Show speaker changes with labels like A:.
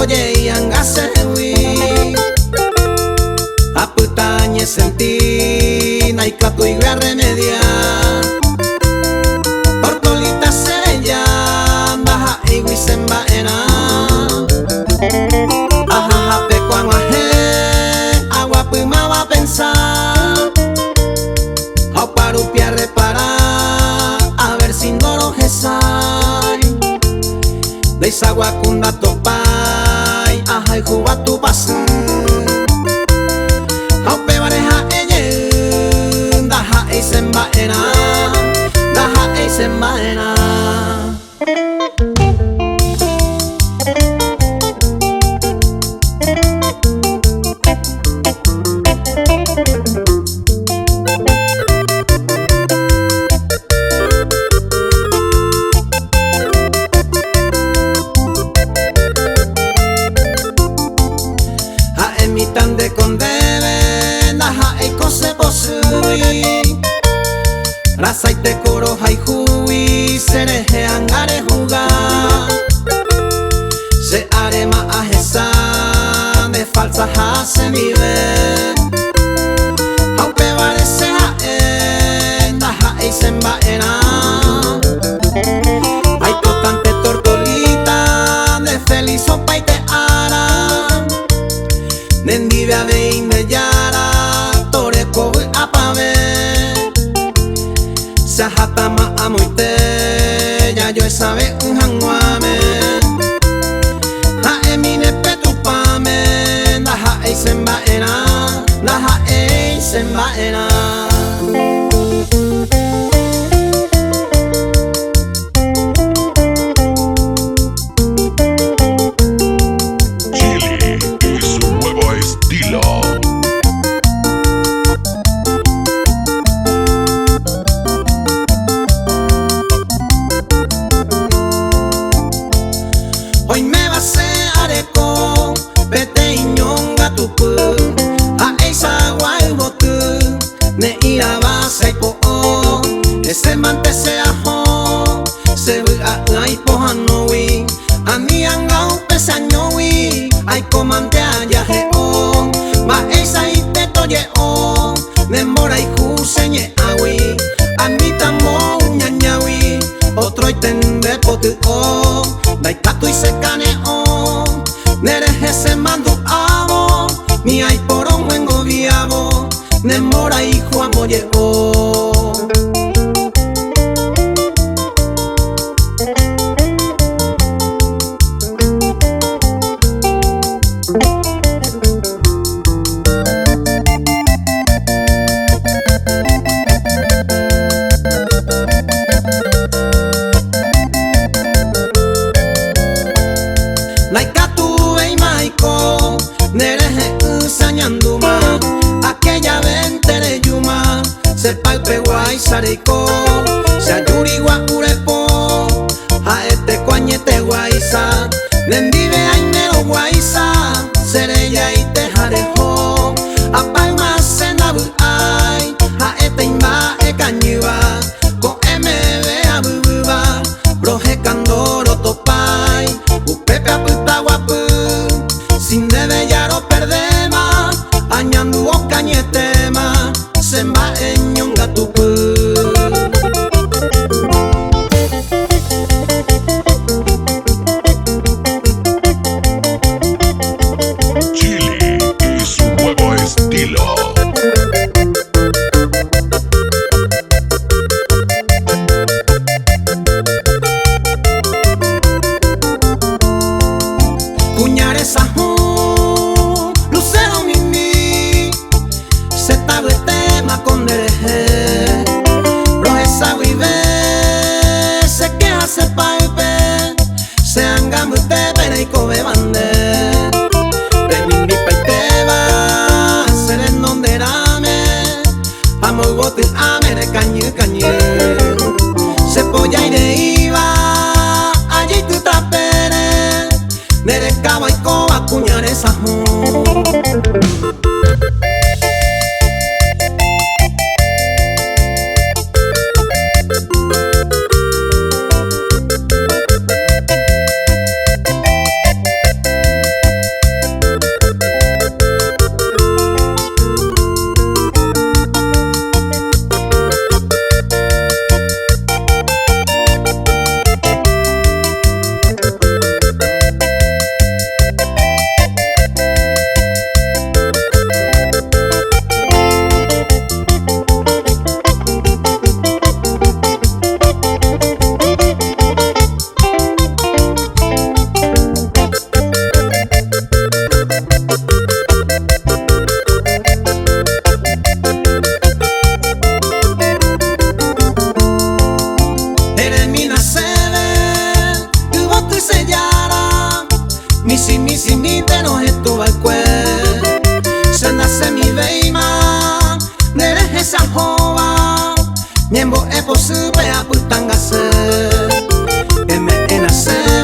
A: toye yang gasewi aputanye senti naika tu igua remedia tortolita serella baja igui sembaena ajaja pekuan aje agua puma va a pensar au parupia reparar a ver si ndoro jesai desagua kunda topai ajai juba tu pasu au pe bareja eye daja ei sembaena daja ei sembaena. Tande con debe naja e kose posui rasa y te coro hay hui sereje angare juga se arema ajesa de falsa ha se vive aunque parece a naja e sembaena hay totante tortolita de feliz sopa y te ara Nendivia de indeyara tore kobu apave Sahatama amoite ya yo sabe un hanguame Ha emine petupame Naha ei sembaena Naha ei sembaena. Hoy me vas a areco, pete iñonga tupu, a esa guaybotu, ne ira basa y po, ese mante se ajo, se vea ay pohanowi, a mi angao pesañowi, ay comante allá geo, ma esa y te toye o, ne mora y juseñe awi, a mi tamo ñañawi, otro y tende potu o. Daikatu y se caneo Nereje se mando amo Mi ay porón en gobiabo Nemora hijo amo llegó. Laikatu ei maiko Nereje usañanduma Aquella vente de yuma Se palpe guay sareiko Se ayuri guacurepo A este coañete guaysa Nendive ainero guaysa Serella y te jarejo A palma se nabu ay A este imba e cañiba Ko MB a bububa Broje candoro topai Upepe a puta guapu Sin debe ya no perdema Añandu o cañetema Semba en ñonga tupu.
B: Chile y su nuevo estilo.
A: Cuñares ajú, lucero mimi Se tabu tema con dereje Roesa vive, se queja se palpe Se angamute pere y kobe bande Benimbi paiteba, seren donde rame Amo bote amere cañe cañe Se polla y de iba, allí tu tapere Nere caba y coba cuñares ajú. simite no hetu balkue Sendase mi veima Nerehe sanhoa Nyembo epo supe aputangase Eme enase